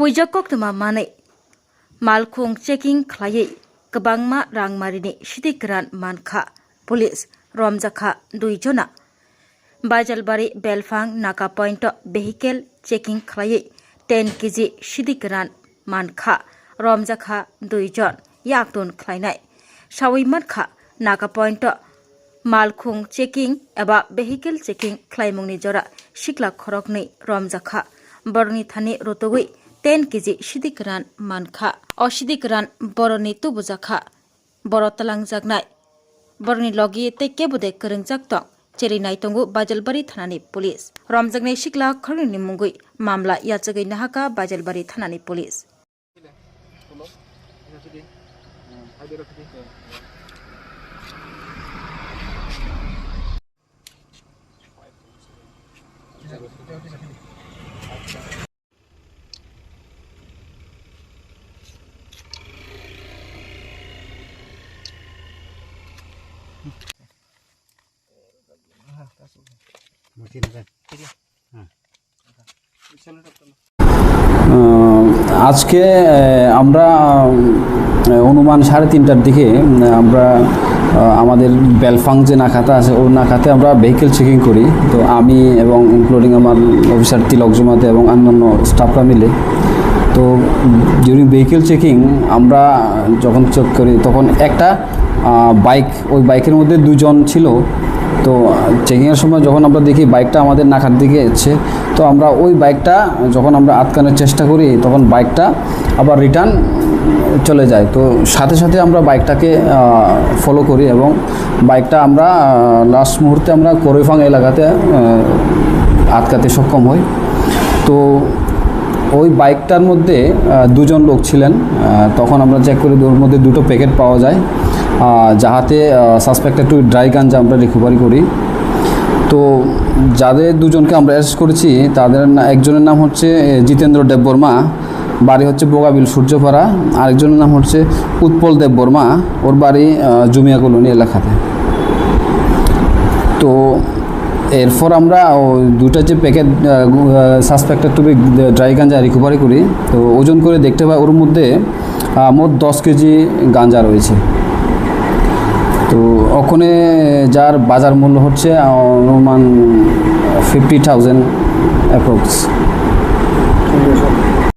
Huijakok tuma mane malkhung checking khlai kabangma rangmarini sidikran mankha police romjakha duijona Bajalbari Belfang Naka Point vehicle checking khlai 10 kg sidikran mankha romjakha duijon yakton khlainai sawi matkha Naka Point malkhung checking eba vehicle checking khlaimungni jora sikla khorokni romjakha borni thani rotogui 10 kg sidikran mankha osidikran boroni tubujakha borotalang jagnai borni logi te kebude keringjak tong Cherinai tongu Bajalbari Thanani Police. Romjagnai sikla khorni mungui mamla yachagai nahaka Bajalbari Thanani Police. আজকে আমরা অনুমান 3:30টার দিকে আমরা আমাদের বেলফাং যে নাকাটা আছে ওই নাকাতে আমরা ভেহিকেল চেকিং করি। তো আমি এবং ইনক্লুডিং আমার অফিসার তিলক জমাতে এবং অন্যান্য স্টাফরা মিলে তো ডিউরিং ভেহিকেল চেকিং আমরা যখন চেক করি তখন একটা বাইক ওই বাইকের মধ্যে দুজন ছিল। তো চেকিংয়ের সময় যখন আমরা দেখি বাইকটা আমাদের নাকার দিকে এসছে তো আমরা ওই বাইকটা যখন আমরা আটকানোর চেষ্টা করি তখন বাইকটা আবার রিটার্ন চলে যায়। তো সাথে সাথে আমরা বাইকটাকে ফলো করি এবং বাইকটা আমরা লাস্ট মুহূর্তে আমরা কোরেফাং এলাকাতে আটকাতে সক্ষম হই। তো ওই বাইকটার মধ্যে দুজন লোক ছিলেন। তখন আমরা চেক করি ওর মধ্যে দুটো প্যাকেট পাওয়া যায় যাহাতে সাসপেক্টেড টু ড্রাই গাঞ্জা আমরা রিকভারি করি। তো যাদের দুজনকে আমরা অ্যারেস্ট করেছি তাদের একজনের নাম হচ্ছে জিতেন্দ্র দেববর্মা, বাড়ি হচ্ছে বোগাবিল সূর্যপাড়া। আরেকজনের নাম হচ্ছে উৎপল দেববর্মা, ওর বাড়ি জুমিয়া কলোনি এলাকাতে। তো এরপর আমরা দুটা যে packet suspected to be dry ganja recovery করি। তো ওজন করে দেখতে পাই ওর মধ্যে মোট 10 কেজি গাঞ্জা রয়েছে। তো ওখানে যার বাজার মূল্য হচ্ছে অনুমান 50,000 অ্যাপ্রক্স।